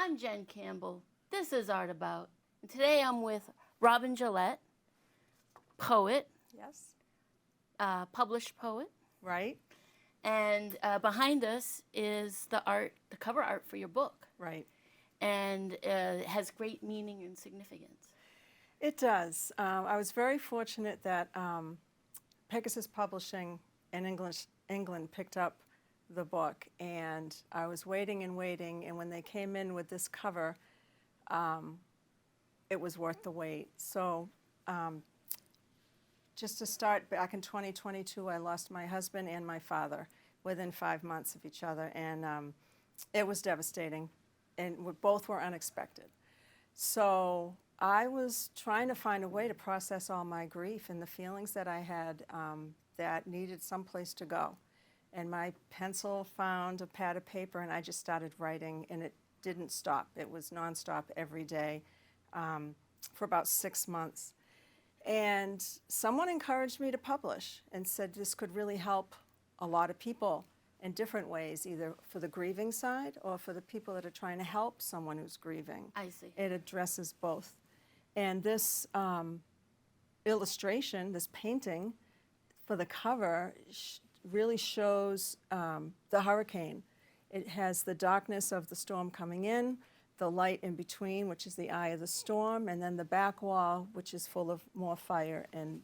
I'm Jen Campbell. This is Art About. And today I'm with Robin Gillette, poet, Yes. Published poet. Right. And behind us is the art, the cover art for your book. Right. And it has great meaning and significance. It does. I was very fortunate that Pegasus Publishing in England picked up the book, and I was waiting and waiting, and when they came in with this cover, it was worth the wait. So just to start, back in 2022, I lost my husband and my father within 5 months of each other, and it was devastating, and both were unexpected. So I was trying to find a way to process all my grief and the feelings that I had that needed some place to go. And my pencil found a pad of paper, and I just started writing, and it didn't stop. It was nonstop every day for about 6 months. And someone encouraged me to publish and said this could really help a lot of people in different ways, either for the grieving side or for the people that are trying to help someone who's grieving. I see. It addresses both. And this illustration, this painting for the cover really shows the hurricane. It has the darkness of the storm coming in, the light in between, which is the eye of the storm, and then the back wall, which is full of more fire and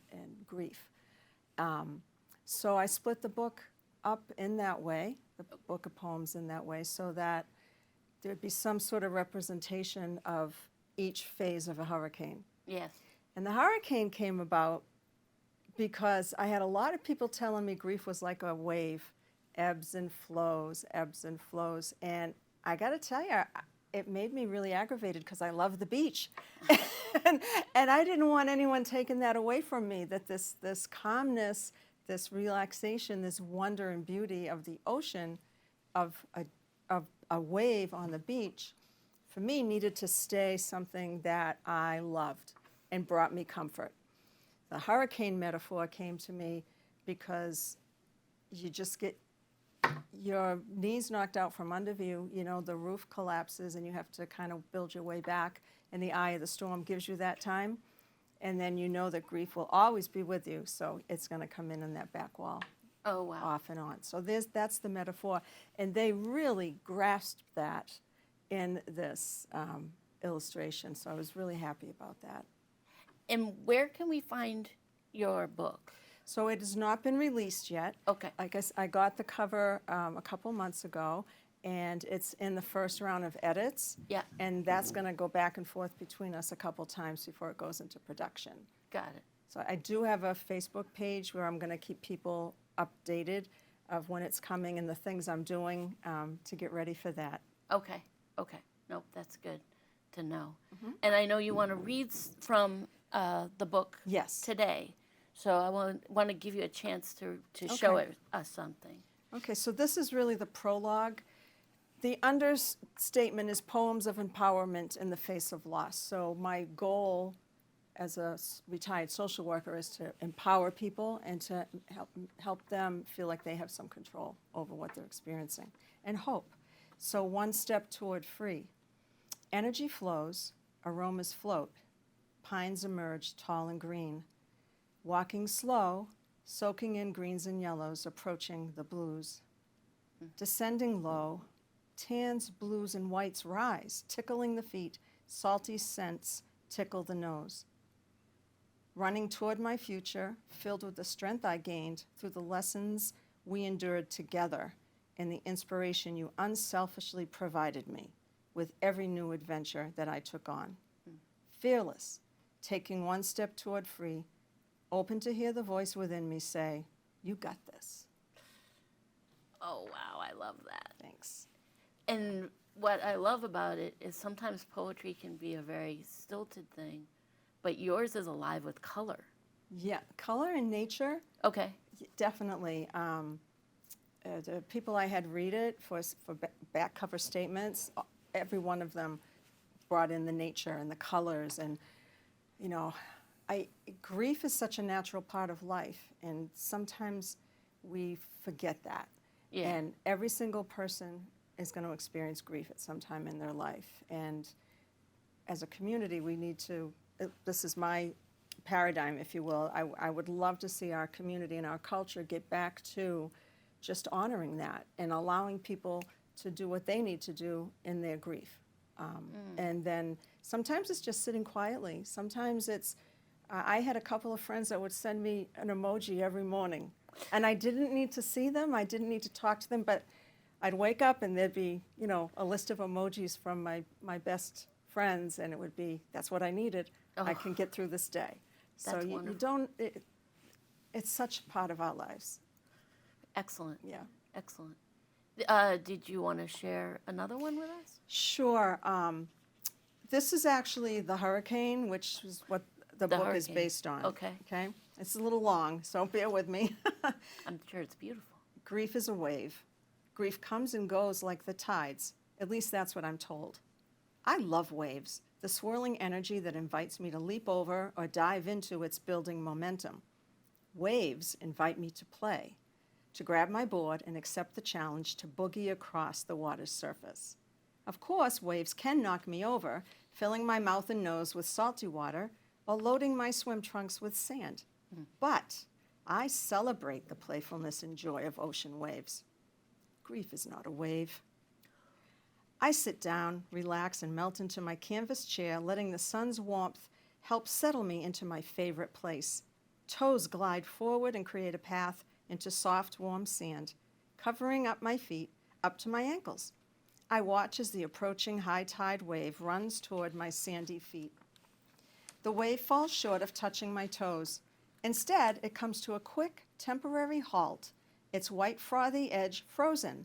grief. So I split the book up in that way, the book of poems in that way, so that there'd be some sort of representation of each phase of a hurricane. Yes. And the hurricane came about because I had a lot of people telling me grief was like a wave, ebbs and flows, ebbs and flows. And I got to tell you, it made me really aggravated because I love the beach. and I didn't want anyone taking that away from me, that this calmness, this relaxation, this wonder and beauty of the ocean, of a wave on the beach, for me needed to stay something that I loved and brought me comfort. The hurricane metaphor came to me because you just get your knees knocked out from under you, you know, the roof collapses and you have to kind of build your way back, and the eye of the storm gives you that time, and then you know that grief will always be with you, so it's going to come in that back wall. Oh, wow. Off and on. So that's the metaphor, and they really grasped that in this illustration, so I was really happy about that. And where can we find your book? So it has not been released yet. Okay. I guess I got the cover a couple months ago, and it's in the first round of edits. Yeah. And that's going to go back and forth between us a couple times before it goes into production. Got it. So I do have a Facebook page where I'm going to keep people updated of when it's coming and the things I'm doing to get ready for that. Okay. Okay. Nope, that's good to know. Mm-hmm. And I know you want to read from the book Yes. today. So I want to give you a chance to Okay. show us something. Okay, so this is really the prologue. The understatement is poems of empowerment in the face of loss. So my goal as a retired social worker is to empower people and to help them feel like they have some control over what they're experiencing, and hope. So one step toward free. Energy flows, aromas float, pines emerge tall and green. Walking slow, soaking in greens and yellows, approaching the blues. Descending low, tans, blues, and whites rise, tickling the feet, salty scents tickle the nose. Running toward my future, filled with the strength I gained through the lessons we endured together and the inspiration you unselfishly provided me with every new adventure that I took on. Fearless, taking one step toward free, open to hear the voice within me say, "You got this." Oh, wow, I love that. Thanks. And what I love about it is sometimes poetry can be a very stilted thing, but yours is alive with color. Yeah, color and nature, Okay. definitely. The people I had read it for back cover statements, every one of them brought in the nature and the colors, and you know, grief is such a natural part of life, and sometimes we forget that. Yeah. And every single person is going to experience grief at some time in their life. And as a community, we need to, this is my paradigm, if you will, I would love to see our community and our culture get back to just honoring that and allowing people to do what they need to do in their grief. And then sometimes it's just sitting quietly. Sometimes it's, I had a couple of friends that would send me an emoji every morning. And I didn't need to see them, I didn't need to talk to them, but I'd wake up and there'd be, you know, a list of emojis from my best friends, and it would be, that's what I needed. I Oh, can get through this day. So that's you wonderful. don't, it's such a part of our lives. Excellent. Yeah. Excellent. Did you want to share another one with us? Sure. This is actually The Hurricane, which is what the The book is Hurricane. based on. Okay. Okay? It's a little long, so bear with me. I'm sure it's beautiful. Grief is a wave. Grief comes and goes like the tides. At least that's what I'm told. I love waves, the swirling energy that invites me to leap over or dive into its building momentum. Waves invite me to play, to grab my board and accept the challenge to boogie across the water's surface. Of course, waves can knock me over, filling my mouth and nose with salty water or loading my swim trunks with sand. But I celebrate the playfulness and joy of ocean waves. Grief is not a wave. I sit down, relax, and melt into my canvas chair, letting the sun's warmth help settle me into my favorite place. Toes glide forward and create a path into soft, warm sand, covering up my feet up to my ankles. I watch as the approaching high tide wave runs toward my sandy feet. The wave falls short of touching my toes. Instead, it comes to a quick, temporary halt, its white frothy edge frozen,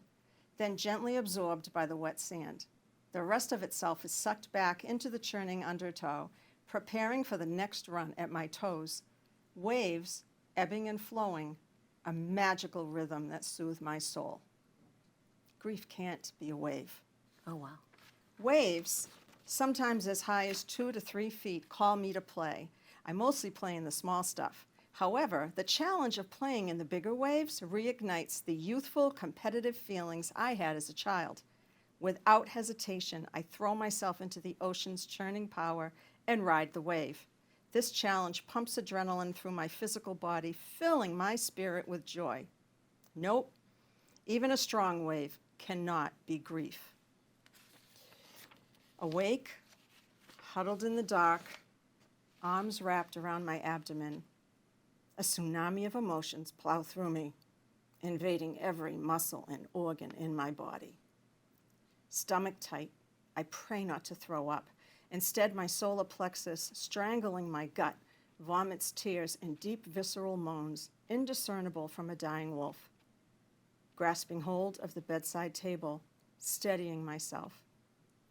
then gently absorbed by the wet sand. The rest of itself is sucked back into the churning undertow, preparing for the next run at my toes. Waves, ebbing and flowing, a magical rhythm that soothes my soul. Grief can't be a wave. Oh, wow. Waves, sometimes as high as 2 to 3 feet, call me to play. I mostly play in the small stuff. However, the challenge of playing in the bigger waves reignites the youthful, competitive feelings I had as a child. Without hesitation, I throw myself into the ocean's churning power and ride the wave. This challenge pumps adrenaline through my physical body, filling my spirit with joy. Nope, even a strong wave cannot be grief. Awake, huddled in the dark, arms wrapped around my abdomen, a tsunami of emotions plow through me, invading every muscle and organ in my body. Stomach tight, I pray not to throw up. Instead, my solar plexus, strangling my gut, vomits tears and deep visceral moans, indiscernible from a dying wolf. Grasping hold of the bedside table, steadying myself,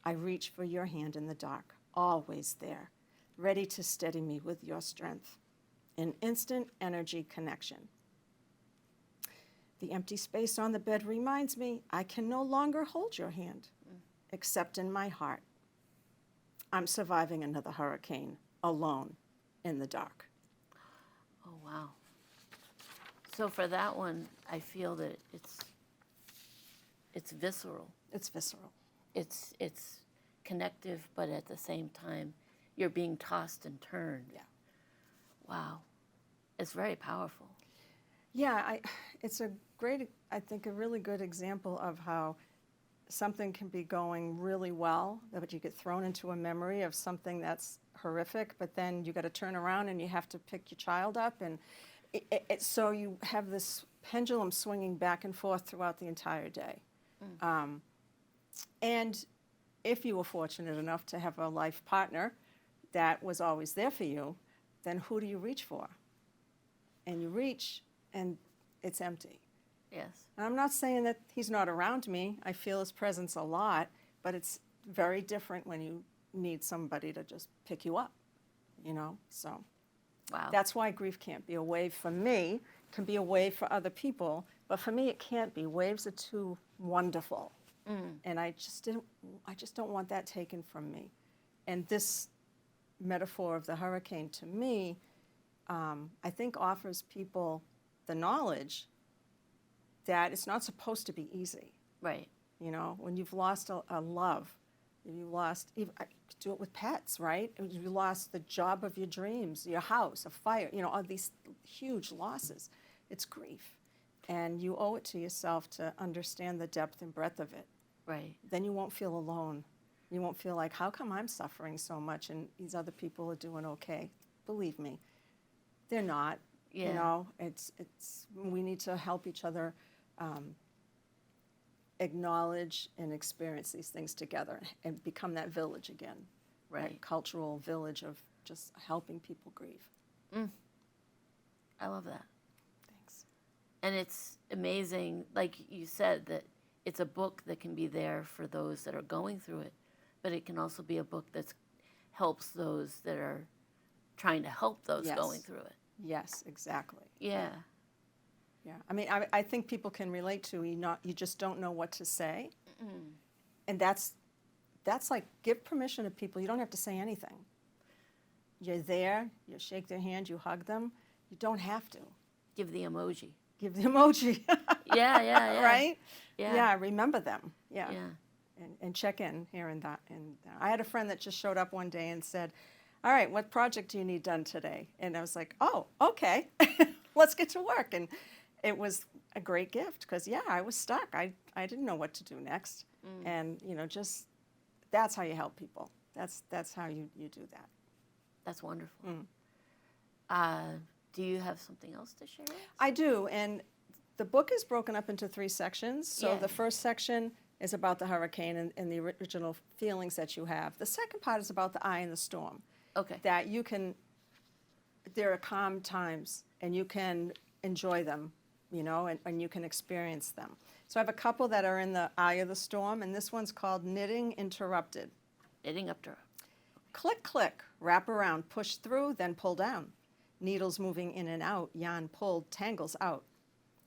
I reach for your hand in the dark, always there, ready to steady me with your strength. An instant energy connection. The empty space on the bed reminds me I can no longer hold your hand, except in my heart. I'm surviving another hurricane, alone, in the dark. Oh, wow. So for that one, I feel that it's visceral. It's visceral. It's connective, but at the same time, you're being tossed and turned. Yeah. Wow. It's very powerful. Yeah, it's a great, I think, a really good example of how something can be going really well, but you get thrown into a memory of something that's horrific, but then you got to turn around and you have to pick your child up, and so you have this pendulum swinging back and forth throughout the entire day. And if you were fortunate enough to have a life partner that was always there for you, then who do you reach for? And you reach, and it's empty. Yes. And I'm not saying that he's not around me. I feel his presence a lot, but it's very different when you need somebody to just pick you up, you know? So Wow. that's why grief can't be a wave for me. It can be a wave for other people, but for me it can't be. Waves are too wonderful. And I just don't want that taken from me. And this metaphor of the hurricane, to me, I think offers people the knowledge that it's not supposed to be easy. Right. you know, when you've lost a love, you lost, even, I do it with pets, right? You lost the job of your dreams, your house, a fire, you know, all these huge losses. It's grief. And you owe it to yourself to understand the depth and breadth of it. Right. Then you won't feel alone. You won't feel like, how come I'm suffering so much and these other people are doing okay? Believe me, they're not. Yeah. You know, we need to help each other acknowledge and experience these things together and become that village again. Right. That cultural village of just helping people grieve. I love that. Thanks. And it's amazing, like you said, that it's a book that can be there for those that are going through it, but it can also be a book that helps those that are trying to help those Yes. going through it. Yes, exactly. Yeah. Yeah. I mean, I think people can relate to you just don't know what to say. And that's like, give permission to people. You don't have to say anything. You're there, you shake their hand, you hug them. You don't have to. Give the emoji. Give the emoji. Yeah. Right? Yeah. Yeah, remember them. Yeah. Yeah. And check in here and that. And I had a friend that just showed up one day and said, all right, what project do you need done today? And I was like, oh, okay, let's get to work. And it was a great gift because, yeah, I was stuck. I didn't know what to do next. And, you know, just that's how you help people. That's how you do that. That's wonderful. Do you have something else to share? I do. And the book is broken up into 3 sections. So Yeah. the first section is about the hurricane and the original feelings that you have. The second part is about the eye and the storm. Okay. That you can, there are calm times and you can enjoy them, you know, and you can experience them. So I have a couple that are in the eye of the storm, and this one's called Knitting Interrupted. Knitting up to her. Click, click, wrap around, push through, then pull down. Needles moving in and out, yarn pulled, tangles out.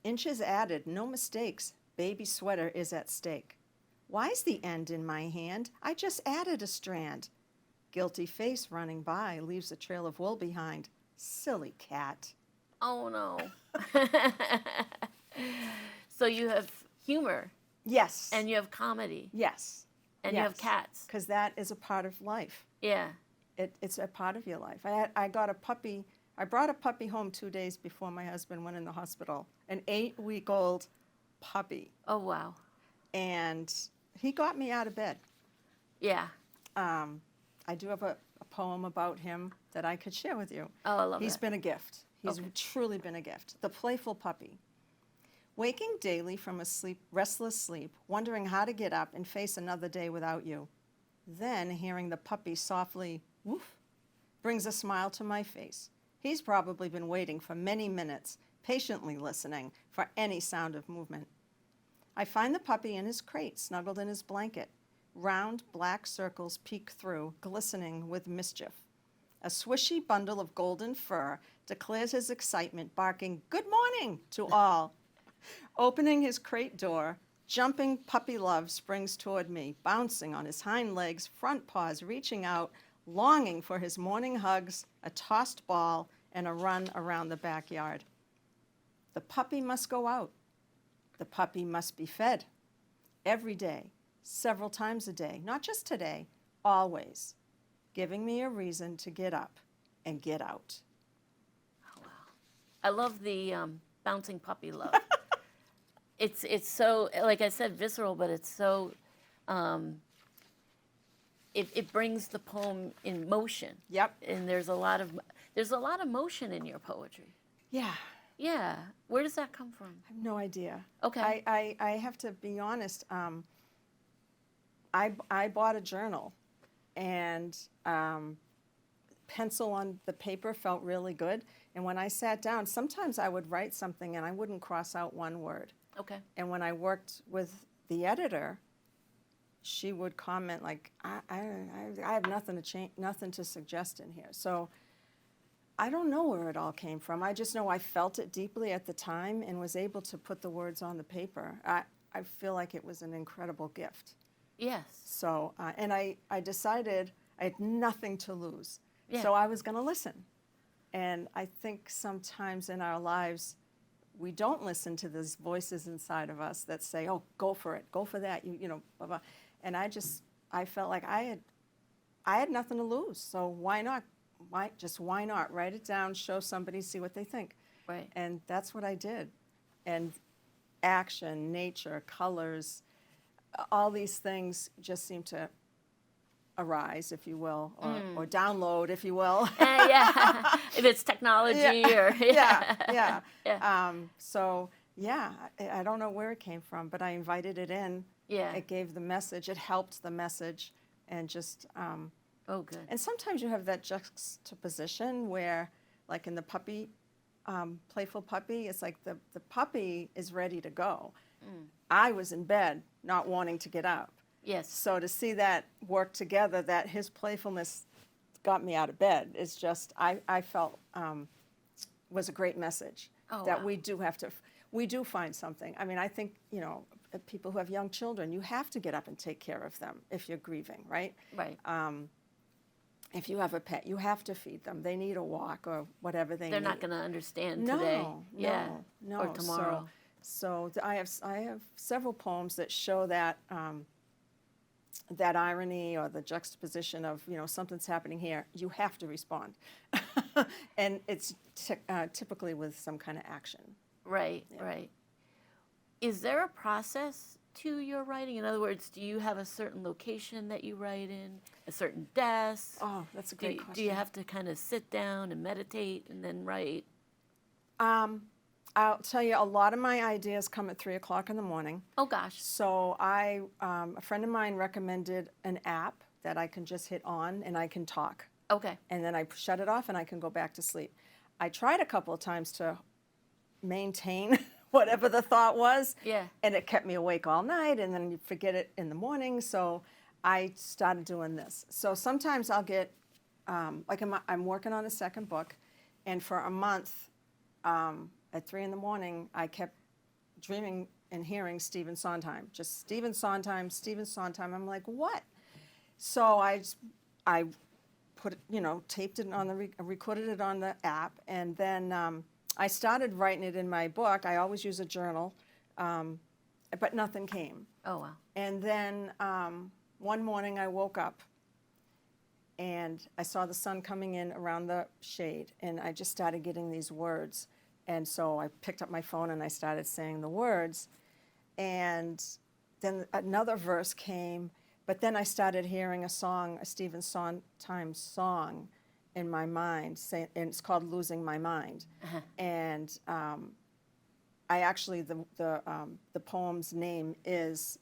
Inches added, no mistakes, baby sweater is at stake. Why's the end in my hand? I just added a strand. Guilty face running by leaves a trail of wool behind. Silly cat. Oh, no. So you have humor, Yes. and you have comedy, yes. and you have cats. Because that is a part of life. Yeah. It's a part of your life. I got a puppy. I brought a puppy home 2 days before my husband went in the hospital. An 8-week-old puppy. Oh, wow. And he got me out of bed. Yeah. I do have a poem about him that I could share with you. Oh, I love He's that. been a gift. He's Okay. truly been a gift. The playful puppy. Waking daily from a restless sleep, wondering how to get up and face another day without you. Then hearing the puppy softly woof brings a smile to my face. He's probably been waiting for many minutes, patiently listening for any sound of movement. I find the puppy in his crate, snuggled in his blanket. Round black circles peek through, glistening with mischief. A swishy bundle of golden fur declares his excitement, barking, "Good morning," to all. Opening his crate door, jumping puppy love springs toward me, bouncing on his hind legs, front paws reaching out, longing for his morning hugs, a tossed ball, and a run around the backyard. The puppy must go out. The puppy must be fed. Every day, several times a day, not just today, always, giving me a reason to get up and get out. I love the bouncing puppy love. It's so, like I said, visceral, but it's so, it brings the poem in motion. Yep. And there's a lot of motion in your poetry. Yeah. Yeah. Where does that come from? I have no idea. Okay. I have to be honest. I bought a journal, and pencil on the paper felt really good. And when I sat down, sometimes I would write something and I wouldn't cross out one word. Okay. And when I worked with the editor, she would comment like, I have nothing to change, nothing to suggest in here. So I don't know where it all came from. I just know I felt it deeply at the time and was able to put the words on the paper. I feel like it was an incredible gift. Yes. So, and I decided I had nothing to lose. Yeah. So I was going to listen. And I think sometimes in our lives, we don't listen to these voices inside of us that say, oh, go for it, go for that, you know, blah, blah. And I felt like I had nothing to lose, so why not? Why not? Write it down, show somebody, see what they think. Right. And that's what I did. And action, nature, colors, all these things just seem to arise, if you will, or download, if you will. Yeah. If it's technology or Yeah. Yeah. So yeah, I don't know where it came from, but I invited it in. Yeah. It gave the message. It helped the message, and just. Oh, good. And sometimes you have that juxtaposition where, like in the puppy, playful puppy, it's like the puppy is ready to go. I was in bed, not wanting to get up. Yes. So to see that work together, that his playfulness got me out of bed, is just, I felt was a great message. Oh, that wow. we do find something. I mean, I think, you know, people who have young children, you have to get up and take care of them if you're grieving, right? Right. If you have a pet, you have to feed them. They need a walk or whatever they need. They're not going to understand No, today. no, Yeah. no. Or tomorrow. So I have several poems that show that that irony or the juxtaposition of, you know, something's happening here. You have to respond, and it's typically with some kind of action. Right. Yeah. Right. Is there a process to your writing? In other words, do you have a certain location that you write in, a certain desk? Oh, that's a great question. Do you have to kind of sit down and meditate and then write? I'll tell you, a lot of my ideas come at 3 o'clock in the morning. Oh, gosh. So a friend of mine recommended an app that I can just hit on and I can talk. Okay. And then I shut it off and I can go back to sleep. I tried a couple of times to maintain whatever the thought was. Yeah. And it kept me awake all night, and then you forget it in the morning. So I started doing this. So sometimes I'll get, like I'm working on a second book, and for a month, at 3 in the morning, I kept dreaming and hearing Stephen Sondheim. Just Stephen Sondheim, Stephen Sondheim. I'm like, what? So I put, you know, taped it on recorded it on the app, and then I started writing it in my book. I always use a journal, but nothing came. Oh, wow. And then one morning I woke up and I saw the sun coming in around the shade, and I just started getting these words. And so I picked up my phone and I started saying the words. And then another verse came, but then I started hearing a song, a Stephen Sondheim song in my mind, and it's called Losing My Mind. Uh-huh. And I actually, the poem's name is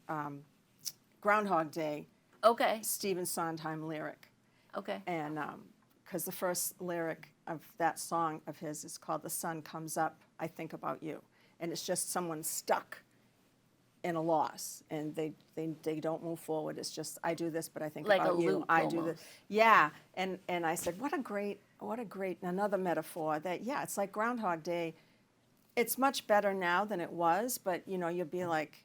Groundhog Day, Okay. Stephen Sondheim lyric. Okay. And because the first lyric of that song of his is called The Sun Comes Up, I Think About You. And it's just someone stuck in a loss, and they don't move forward. It's just, I do this, but I think Like about a you. loop I do this. almost. Yeah, and I said, what a great, another metaphor that, yeah, it's like Groundhog Day. It's much better now than it was, but, you know, you'd be like,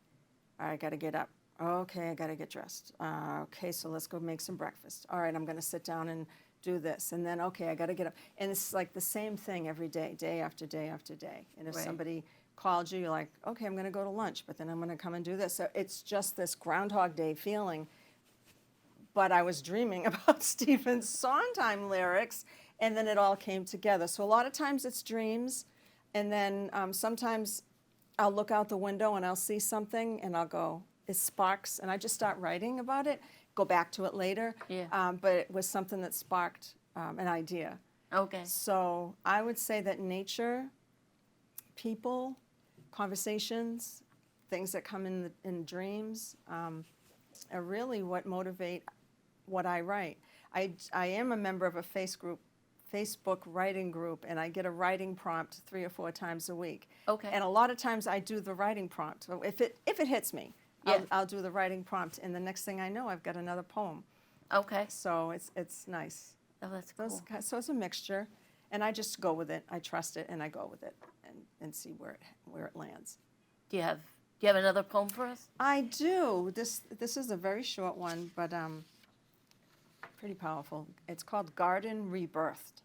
all right, I got to get up. Okay, I got to get dressed. Okay, so let's go make some breakfast. All right, I'm going to sit down and do this. And then, okay, I got to get up. And it's like the same thing every day, day after day after day. And if Right. somebody called you, you're like, okay, I'm going to go to lunch, but then I'm going to come and do this. So it's just this Groundhog Day feeling. But I was dreaming about Stephen Sondheim lyrics, and then it all came together. So a lot of times it's dreams, and then sometimes I'll look out the window and I'll see something, and I'll go, it sparks, and I just start writing about it, go back to it later. Yeah. But it was something that sparked an idea. Okay. So I would say that nature, people, conversations, things that come in dreams are really what motivate what I write. I am a member of a Facebook writing group, and I get a writing prompt 3 or 4 times a week. Okay. And a lot of times I do the writing prompt. So if it hits me, Yeah. I'll do the writing prompt, and the next thing I know, I've got another poem. Okay. So it's nice. Oh, that's cool. So it's a mixture, and I just go with it. I trust it, and I go with it, and see where it lands. Do you have another poem for us? I do. This is a very short one, but pretty powerful. It's called Garden Rebirthed.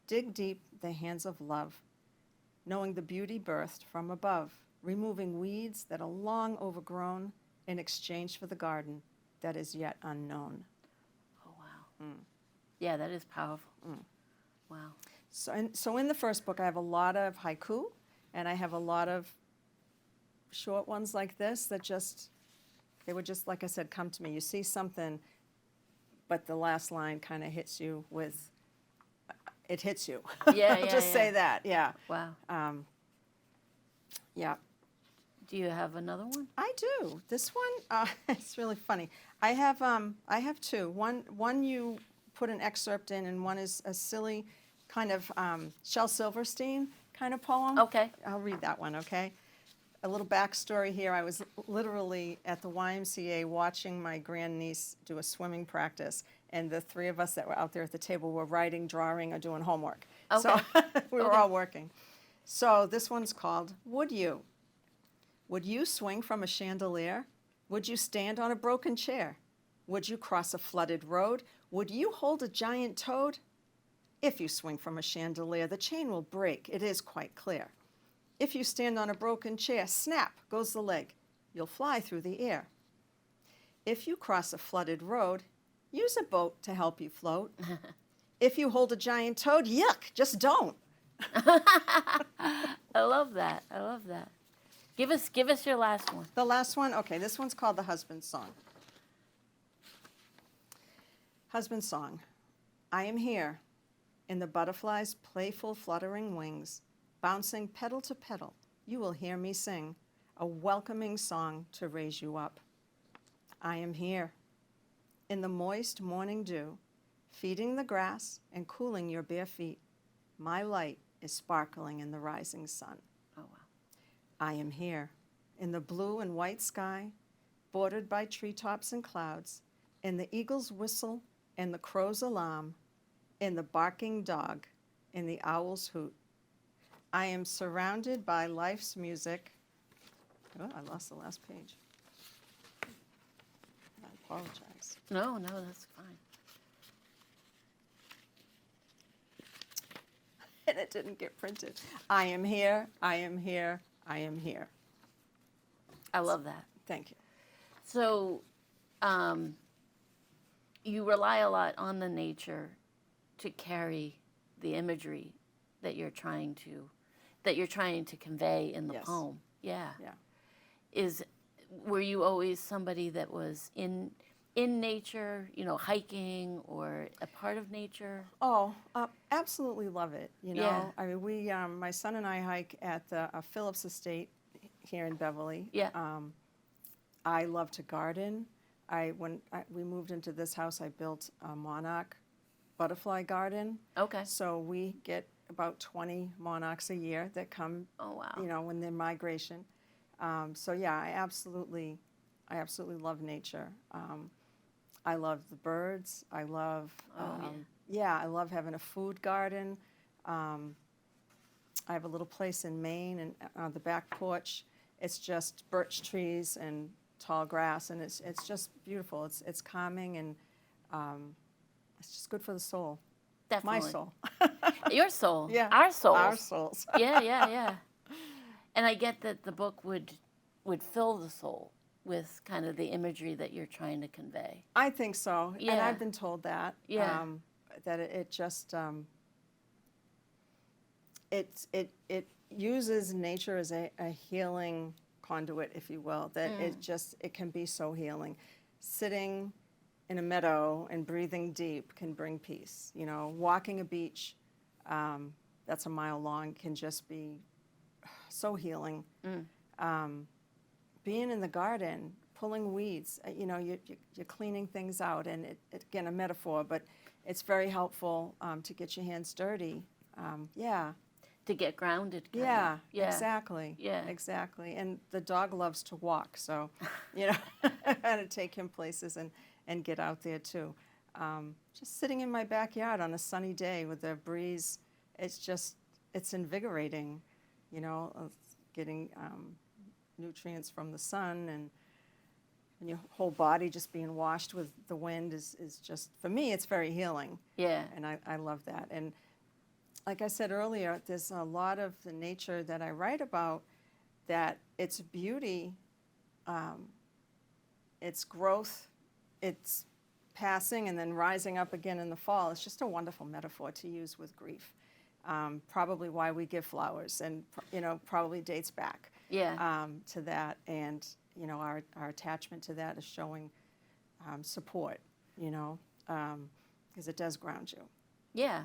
Dig deep the hands of love. knowing the beauty birthed from above, removing weeds that are long overgrown in exchange for the garden that is yet unknown. Oh, wow. Yeah, that is powerful. Wow. So in the first book, I have a lot of haiku, and I have a lot of short ones like this that they would just, like I said, come to me. You see something, but the last line kind of hits you with, it hits you. Yeah, I'll yeah, just say yeah. that, yeah. Wow. Yeah. Do you have another one? I do. This one, it's really funny. I have two. One you put an excerpt in, and one is a silly kind of Shel Silverstein kind of poem. Okay. I'll read that one, okay? A little backstory here. I was literally at the YMCA watching my grandniece do a swimming practice, and the three of us that were out there at the table were writing, drawing, or doing homework. So we were all working. So this one's called Would You? Would you swing from a chandelier? Would you stand on a broken chair? Would you cross a flooded road? Would you hold a giant toad? If you swing from a chandelier, the chain will break, it is quite clear. If you stand on a broken chair, snap goes the leg. You'll fly through the air. If you cross a flooded road, use a boat to help you float. If you hold a giant toad, yuck, just don't. I love that. I love that. Give us your last one. The last one, okay, this one's called The Husband's Song. Husband's Song. I am here in the butterfly's playful fluttering wings, bouncing petal to petal, you will hear me sing a welcoming song to raise you up. I am here in the moist morning dew, feeding the grass and cooling your bare feet. My light is sparkling in the rising sun. Oh, wow. I am here in the blue and white sky, bordered by treetops and clouds, in the eagle's whistle and the crow's alarm, in the barking dog, in the owl's hoot. I am surrounded by life's music. Oh, I lost the last page. I apologize. No, that's fine. And it didn't get printed. I am here, I am here, I am here. I love that. Thank you. So, you rely a lot on the nature to carry the imagery that you're trying to convey in the Yes. poem. Yeah. Yeah. Were you always somebody that was in nature, hiking or a part of nature? Oh, absolutely love it. Yeah. I mean, my son and I hike at the Phillips Estate here in Beverly. Yeah. I love to garden. When we moved into this house, I built a monarch butterfly garden. Okay. So we get about 20 monarchs a year that come, Oh, wow. when they're migration. So yeah, I absolutely love nature. I love the birds. I love, I love having a food garden. I have a little place in Maine, and on the back porch, it's just birch trees and tall grass, and it's just beautiful. It's calming, and it's just good for the soul. Definitely. My soul. Your soul. Yeah. Our souls. Our souls. Yeah. And I get that the book would fill the soul with kind of the imagery that you're trying to convey. I think so. Yeah. And I've been told that. Yeah. That it just it uses nature as a healing conduit, if you will. That it can be so healing. Sitting in a meadow and breathing deep can bring peace. Walking a beach that's a mile long can just be so healing. Being in the garden, pulling weeds, you're cleaning things out, and it again, a metaphor, but it's very helpful to get your hands dirty. To get grounded. Yeah, Yeah. exactly. Yeah. Exactly. And the dog loves to walk, so, I had to take him places and get out there too. Just sitting in my backyard on a sunny day with the breeze, it's invigorating, getting nutrients from the sun, and your whole body just being washed with the wind is just, for me, it's very healing. Yeah. And I love that. And like I said earlier, there's a lot of the nature that I write about that its beauty, its growth, its passing and then rising up again in the fall. It's just a wonderful metaphor to use with grief. Probably why we give flowers, and probably dates back Yeah. to that. And our attachment to that is showing support. Because it does ground you. Yeah.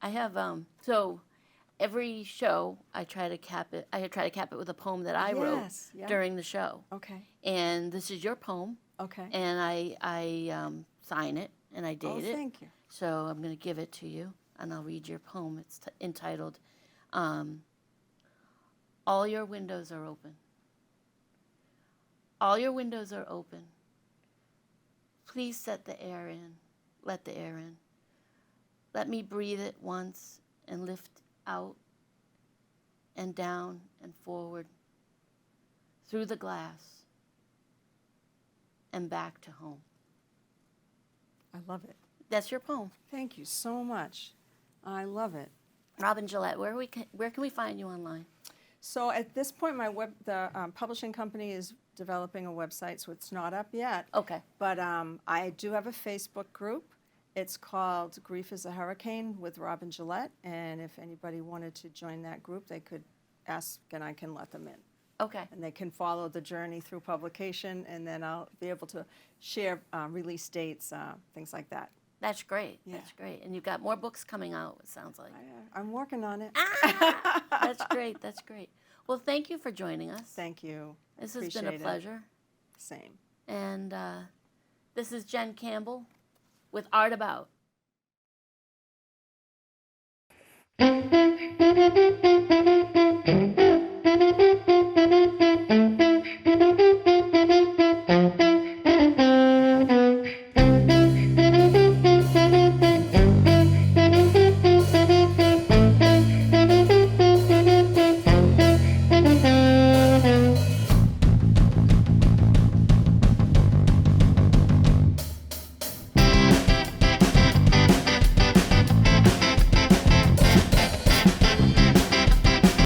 I have so every show I try to cap it. I try to cap it with a poem that I wrote Yes, yeah. during the show. Okay. And this is your poem, Okay. and I sign it and I date it. Thank you. So I'm going to give it to you, and I'll read your poem. It's entitled, All Your Windows Are Open. All your windows are open. Please set the air in. Let the air in. Let me breathe it once and lift out and down and forward through the glass and back to home. I love it. That's your poem. Thank you so much. I love it. Robin Gillette, where can we find you online? So at this point, the publishing company is developing a website, so it's not up yet. Okay. But I do have a Facebook group. It's called Grief is a Hurricane with Robin Gillette, and if anybody wanted to join that group, they could ask, and I can let them in. Okay. And they can follow the journey through publication, and then I'll be able to share release dates, things like that. That's great. Yeah. That's great. And you've got more books coming out, it sounds like. I'm working on it. That's great. That's great. Well, thank you for joining us. Thank you. This has been a Appreciate it. pleasure. Same. And this is Jen Campbell with Art About.